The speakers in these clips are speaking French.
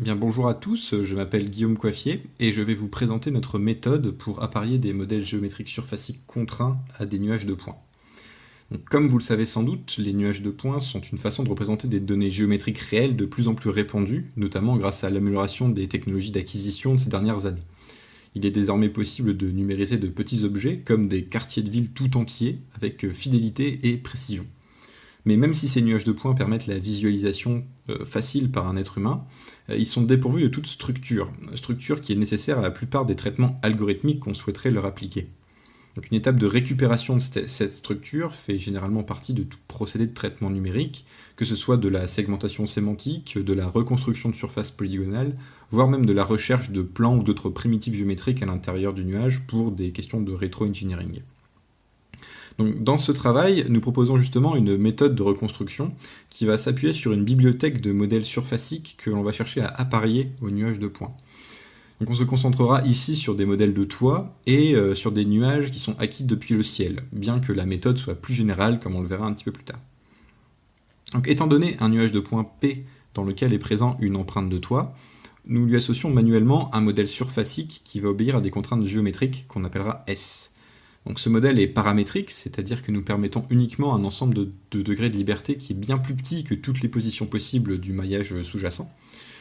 Bien, bonjour à tous, je m'appelle Guillaume Coiffier et je vais vous présenter notre méthode pour apparier des modèles géométriques surfaciques contraints à des nuages de points. Donc, comme vous le savez sans doute, les nuages de points sont une façon de représenter des données géométriques réelles de plus en plus répandues, notamment grâce à l'amélioration des technologies d'acquisition de ces dernières années. Il est désormais possible de numériser de petits objets, comme des quartiers de ville tout entiers, avec fidélité et précision. Mais même si ces nuages de points permettent la visualisation facile par un être humain, ils sont dépourvus de toute structure qui est nécessaire à la plupart des traitements algorithmiques qu'on souhaiterait leur appliquer. Donc une étape de récupération de cette structure fait généralement partie de tout procédé de traitement numérique, que ce soit de la segmentation sémantique, de la reconstruction de surfaces polygonales, voire même de la recherche de plans ou d'autres primitifs géométriques à l'intérieur du nuage pour des questions de rétro-engineering. Donc, dans ce travail, nous proposons justement une méthode de reconstruction qui va s'appuyer sur une bibliothèque de modèles surfaciques que l'on va chercher à apparier au nuage de points. Donc, on se concentrera ici sur des modèles de toit et sur des nuages qui sont acquis depuis le ciel, bien que la méthode soit plus générale, comme on le verra un petit peu plus tard. Donc, étant donné un nuage de points P dans lequel est présent une empreinte de toit, nous lui associons manuellement un modèle surfacique qui va obéir à des contraintes géométriques qu'on appellera S. Donc ce modèle est paramétrique, c'est-à-dire que nous permettons uniquement un ensemble de degrés de liberté qui est bien plus petit que toutes les positions possibles du maillage sous-jacent.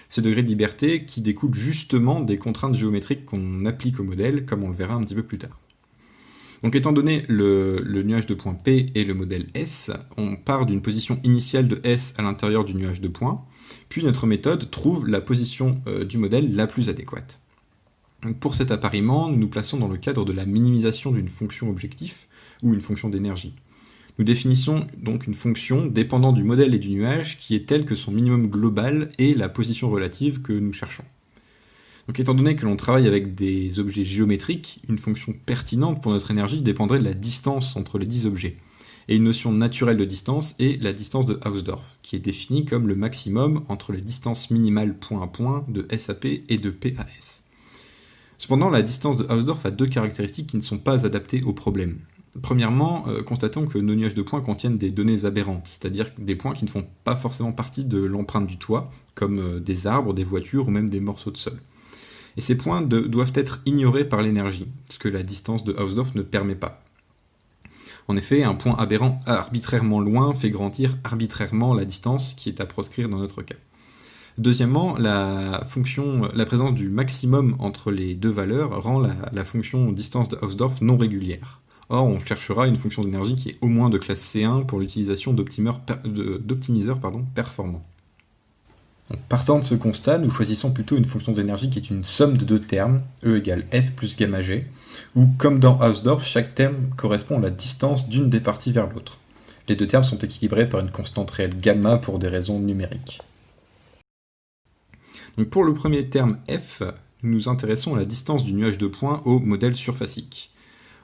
Ces degrés de liberté qui découlent justement des contraintes géométriques qu'on applique au modèle, comme on le verra un petit peu plus tard. Donc étant donné le nuage de points P et le modèle S, on part d'une position initiale de S à l'intérieur du nuage de points, puis notre méthode trouve la position du modèle la plus adéquate. Pour cet appariement, nous nous plaçons dans le cadre de la minimisation d'une fonction objectif ou une fonction d'énergie. Nous définissons donc une fonction dépendant du modèle et du nuage qui est telle que son minimum global est la position relative que nous cherchons. Donc, étant donné que l'on travaille avec des objets géométriques, une fonction pertinente pour notre énergie dépendrait de la distance entre les 10 objets. Et une notion naturelle de distance est la distance de Hausdorff, qui est définie comme le maximum entre les distances minimales point à point de S à P et de P à S. Cependant, la distance de Hausdorff a deux caractéristiques qui ne sont pas adaptées au problème. Premièrement, constatons que nos nuages de points contiennent des données aberrantes, c'est-à-dire des points qui ne font pas forcément partie de l'empreinte du toit, comme des arbres, des voitures ou même des morceaux de sol. Et ces points doivent être ignorés par l'énergie, ce que la distance de Hausdorff ne permet pas. En effet, un point aberrant arbitrairement loin fait grandir arbitrairement la distance qui est à proscrire dans notre cas. Deuxièmement, la présence du maximum entre les deux valeurs rend la fonction distance de Hausdorff non régulière. Or, on cherchera une fonction d'énergie qui est au moins de classe C1 pour l'utilisation d'optimiseurs performants. Donc, partant de ce constat, nous choisissons plutôt une fonction d'énergie qui est une somme de deux termes, E égale F plus gamma G, où, comme dans Hausdorff, chaque terme correspond à la distance d'une des parties vers l'autre. Les deux termes sont équilibrés par une constante réelle gamma pour des raisons numériques. Donc pour le premier terme f, nous nous intéressons à la distance du nuage de points au modèle surfacique.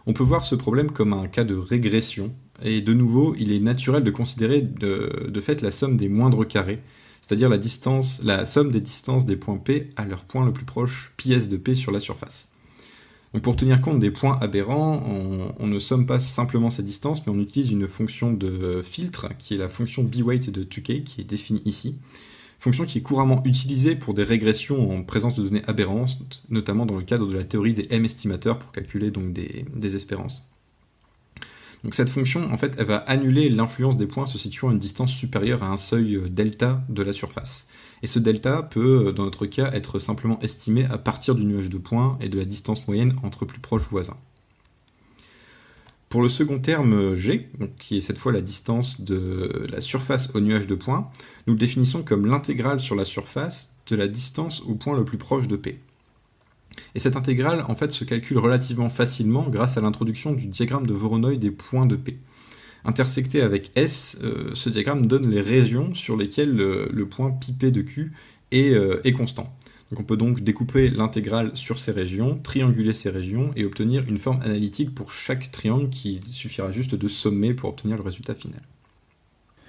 On peut voir ce problème comme un cas de régression, et de nouveau, il est naturel de considérer de fait la somme des moindres carrés, c'est-à-dire la somme des distances des points P à leur point le plus proche, ps de P sur la surface. Donc pour tenir compte des points aberrants, on ne somme pas simplement ces distances, mais on utilise une fonction de filtre, qui est la fonction bweight de Tukey, qui est définie ici, fonction qui est couramment utilisée pour des régressions en présence de données aberrantes, notamment dans le cadre de la théorie des M-estimateurs pour calculer donc des espérances. Donc cette fonction, en fait, elle va annuler l'influence des points se situant à une distance supérieure à un seuil delta de la surface. Et ce delta peut, dans notre cas, être simplement estimé à partir du nuage de points et de la distance moyenne entre plus proches voisins. Pour le second terme G, donc qui est cette fois la distance de la surface au nuage de points, nous le définissons comme l'intégrale sur la surface de la distance au point le plus proche de P. Et cette intégrale, en fait, se calcule relativement facilement grâce à l'introduction du diagramme de Voronoi des points de P. Intersecté avec S, ce diagramme donne les régions sur lesquelles le point πp de Q est constant. Donc on peut donc découper l'intégrale sur ces régions, trianguler ces régions et obtenir une forme analytique pour chaque triangle qu'il suffira juste de sommer pour obtenir le résultat final.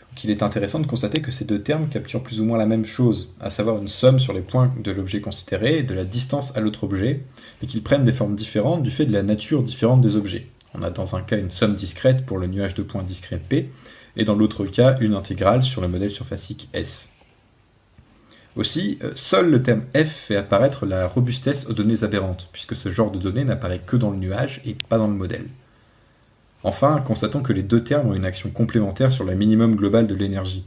Donc il est intéressant de constater que ces deux termes capturent plus ou moins la même chose, à savoir une somme sur les points de l'objet considéré et de la distance à l'autre objet, mais qu'ils prennent des formes différentes du fait de la nature différente des objets. On a dans un cas une somme discrète pour le nuage de points discret P, et dans l'autre cas une intégrale sur le modèle surfacique S. Aussi, seul le terme f fait apparaître la robustesse aux données aberrantes, puisque ce genre de données n'apparaît que dans le nuage et pas dans le modèle. Enfin, constatons que les deux termes ont une action complémentaire sur le minimum global de l'énergie.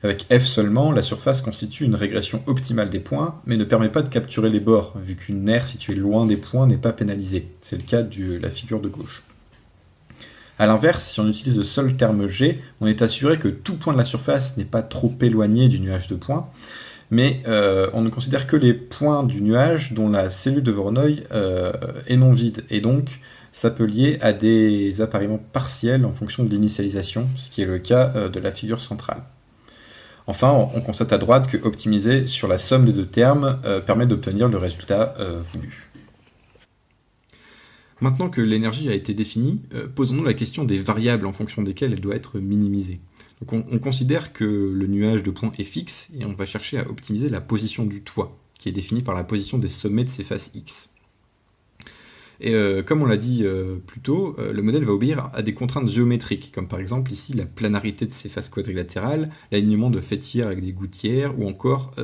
Avec f seulement, la surface constitue une régression optimale des points, mais ne permet pas de capturer les bords, vu qu'une aire située loin des points n'est pas pénalisée. C'est le cas de la figure de gauche. A l'inverse, si on utilise le seul terme g, on est assuré que tout point de la surface n'est pas trop éloigné du nuage de points, mais on ne considère que les points du nuage dont la cellule de Voronoi est non vide, et donc ça peut lier à des appariements partiels en fonction de l'initialisation, ce qui est le cas de la figure centrale. Enfin, on constate à droite que optimiser sur la somme des deux termes permet d'obtenir le résultat voulu. Maintenant que l'énergie a été définie, posons-nous la question des variables en fonction desquelles elle doit être minimisée. Donc on considère que le nuage de points est fixe et on va chercher à optimiser la position du toit, qui est définie par la position des sommets de ses faces x. Et comme on l'a dit plus tôt, le modèle va obéir à des contraintes géométriques, comme par exemple ici la planarité de ses faces quadrilatérales, l'alignement de faîtières avec des gouttières, ou encore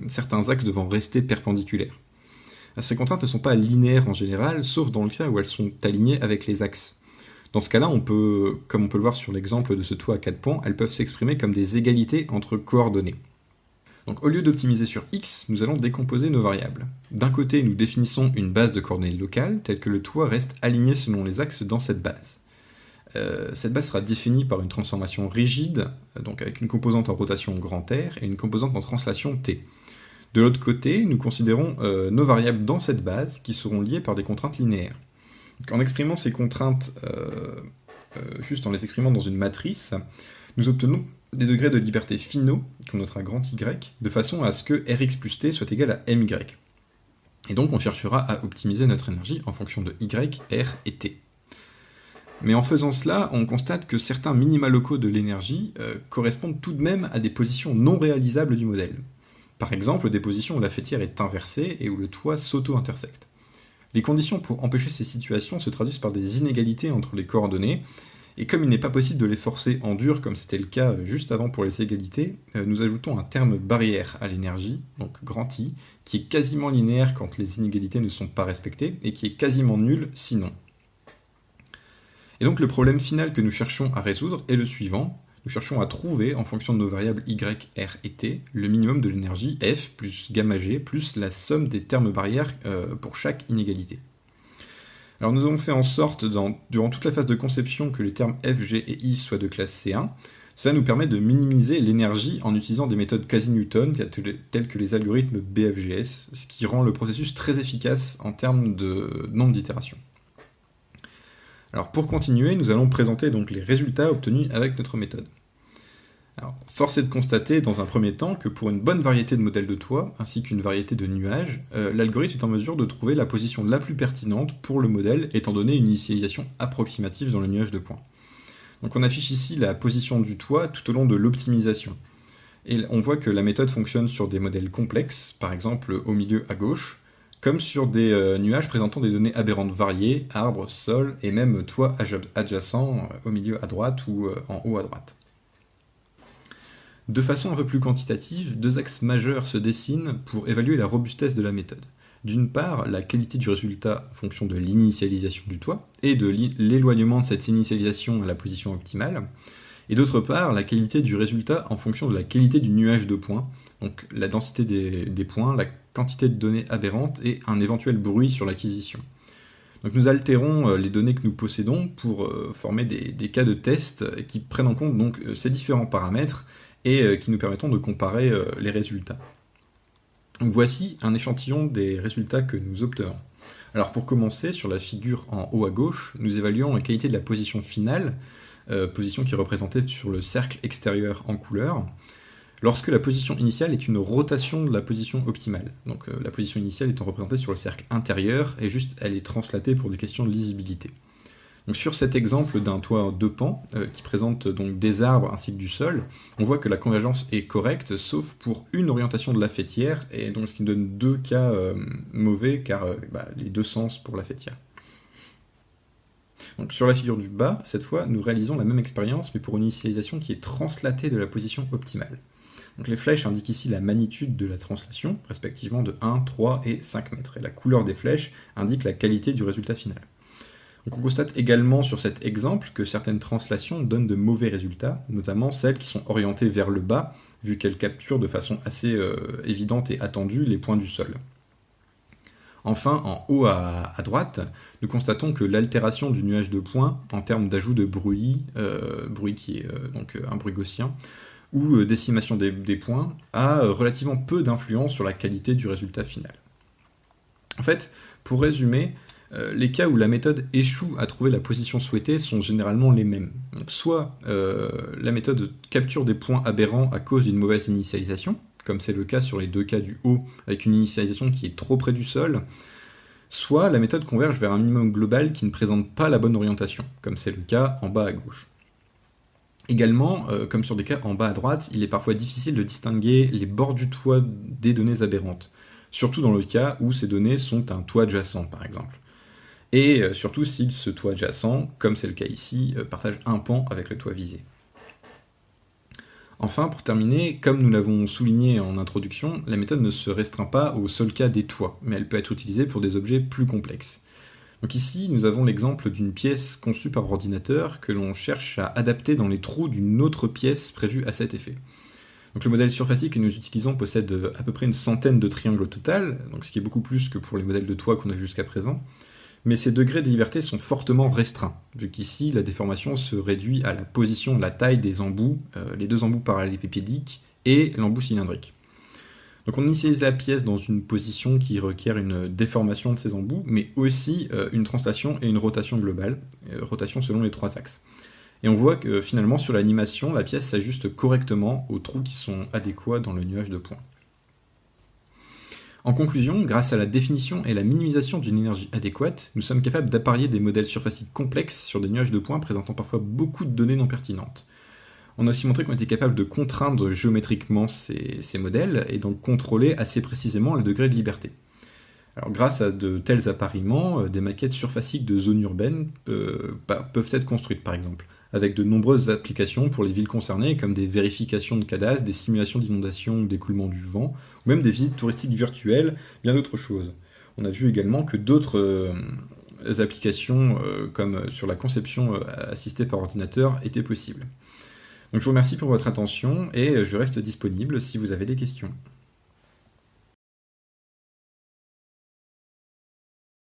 certains axes devant rester perpendiculaires. Ces contraintes ne sont pas linéaires en général, sauf dans le cas où elles sont alignées avec les axes. Dans ce cas-là, comme on peut le voir sur l'exemple de ce toit à 4 points, elles peuvent s'exprimer comme des égalités entre coordonnées. Donc au lieu d'optimiser sur x, nous allons décomposer nos variables. D'un côté, nous définissons une base de coordonnées locales, telle que le toit reste aligné selon les axes dans cette base. Cette base sera définie par une transformation rigide, donc avec une composante en rotation grand R et une composante en translation T. De l'autre côté, nous considérons nos variables dans cette base qui seront liées par des contraintes linéaires. Donc, en exprimant ces contraintes, juste en les exprimant dans une matrice, nous obtenons des degrés de liberté finaux, qu'on notera grand Y, de façon à ce que Rx plus T soit égal à My. Et donc on cherchera à optimiser notre énergie en fonction de Y, R et T. Mais en faisant cela, on constate que certains minima locaux de l'énergie correspondent tout de même à des positions non réalisables du modèle. Par exemple, des positions où la faîtière est inversée et où le toit s'auto-intersecte. Les conditions pour empêcher ces situations se traduisent par des inégalités entre les coordonnées, et comme il n'est pas possible de les forcer en dur comme c'était le cas juste avant pour les égalités, nous ajoutons un terme barrière à l'énergie, donc grand I, qui est quasiment linéaire quand les inégalités ne sont pas respectées, et qui est quasiment nul sinon. Et donc le problème final que nous cherchons à résoudre est le suivant. Nous cherchons à trouver, en fonction de nos variables y, r et t, le minimum de l'énergie f plus gamma g plus la somme des termes barrières pour chaque inégalité. Alors nous avons fait en sorte, durant toute la phase de conception, que les termes f, g et i soient de classe C1. Cela nous permet de minimiser l'énergie en utilisant des méthodes quasi-Newton, telles que les algorithmes BFGS, ce qui rend le processus très efficace en termes de nombre d'itérations. Alors pour continuer, nous allons présenter donc les résultats obtenus avec notre méthode. Alors, force est de constater dans un premier temps que pour une bonne variété de modèles de toit, ainsi qu'une variété de nuages, l'algorithme est en mesure de trouver la position la plus pertinente pour le modèle, étant donné une initialisation approximative dans le nuage de points. Donc on affiche ici la position du toit tout au long de l'optimisation. Et on voit que la méthode fonctionne sur des modèles complexes, par exemple au milieu à gauche, comme sur des nuages présentant des données aberrantes variées, arbres, sols, et même toits adjacents au milieu à droite ou en haut à droite. De façon un peu plus quantitative, deux axes majeurs se dessinent pour évaluer la robustesse de la méthode. D'une part, la qualité du résultat en fonction de l'initialisation du toit, et de l'éloignement de cette initialisation à la position optimale, et d'autre part, la qualité du résultat en fonction de la qualité du nuage de points, donc la densité des points, la quantité de données aberrantes et un éventuel bruit sur l'acquisition. Donc nous altérons les données que nous possédons pour former des cas de test qui prennent en compte donc ces différents paramètres et qui nous permettront de comparer les résultats. Donc voici un échantillon des résultats que nous obtenons. Alors pour commencer, sur la figure en haut à gauche, nous évaluons la qualité de la position finale, position qui est représentée sur le cercle extérieur en couleur, lorsque la position initiale est une rotation de la position optimale. Donc la position initiale étant représentée sur le cercle intérieur, et juste elle est translatée pour des questions de lisibilité. Donc sur cet exemple d'un toit en deux pans, qui présente donc des arbres ainsi que du sol, on voit que la convergence est correcte, sauf pour une orientation de la faîtière, et donc ce qui nous donne deux cas mauvais, car les deux sens pour la faîtière. Donc sur la figure du bas, cette fois, nous réalisons la même expérience, mais pour une initialisation qui est translatée de la position optimale. Donc les flèches indiquent ici la magnitude de la translation, respectivement de 1, 3 et 5 mètres. Et la couleur des flèches indique la qualité du résultat final. Donc on constate également sur cet exemple que certaines translations donnent de mauvais résultats, notamment celles qui sont orientées vers le bas, vu qu'elles capturent de façon assez évidente et attendue les points du sol. Enfin, en haut à droite, nous constatons que l'altération du nuage de points, en termes d'ajout de bruit qui est donc un bruit gaussien, ou décimation des points, a relativement peu d'influence sur la qualité du résultat final. En fait, pour résumer, les cas où la méthode échoue à trouver la position souhaitée sont généralement les mêmes. Donc, soit la méthode capture des points aberrants à cause d'une mauvaise initialisation, comme c'est le cas sur les deux cas du haut, avec une initialisation qui est trop près du sol, soit la méthode converge vers un minimum global qui ne présente pas la bonne orientation, comme c'est le cas en bas à gauche. Également, comme sur des cas en bas à droite, il est parfois difficile de distinguer les bords du toit des données aberrantes, surtout dans le cas où ces données sont un toit adjacent, par exemple. Et surtout si ce toit adjacent, comme c'est le cas ici, partage un pan avec le toit visé. Enfin, pour terminer, comme nous l'avons souligné en introduction, la méthode ne se restreint pas au seul cas des toits, mais elle peut être utilisée pour des objets plus complexes. Donc ici, nous avons l'exemple d'une pièce conçue par ordinateur que l'on cherche à adapter dans les trous d'une autre pièce prévue à cet effet. Donc le modèle surfacique que nous utilisons possède à peu près une centaine de triangles au total, donc ce qui est beaucoup plus que pour les modèles de toit qu'on a vu jusqu'à présent, mais ces degrés de liberté sont fortement restreints, vu qu'ici la déformation se réduit à la position, la taille des embouts, les deux embouts parallélépipédiques et l'embout cylindrique. Donc on initialise la pièce dans une position qui requiert une déformation de ces embouts, mais aussi une translation et une rotation globale, rotation selon les trois axes. Et on voit que finalement sur l'animation, la pièce s'ajuste correctement aux trous qui sont adéquats dans le nuage de points. En conclusion, grâce à la définition et la minimisation d'une énergie adéquate, nous sommes capables d'apparier des modèles surfaciques complexes sur des nuages de points présentant parfois beaucoup de données non pertinentes. On a aussi montré qu'on était capable de contraindre géométriquement ces modèles et donc contrôler assez précisément le degré de liberté. Alors, grâce à de tels appariements, des maquettes surfaciques de zones urbaines peuvent être construites par exemple, avec de nombreuses applications pour les villes concernées, comme des vérifications de cadastre, des simulations d'inondation ou d'écoulement du vent, ou même des visites touristiques virtuelles, bien d'autres choses. On a vu également que d'autres applications, comme sur la conception assistée par ordinateur, étaient possibles. Donc je vous remercie pour votre attention et je reste disponible si vous avez des questions.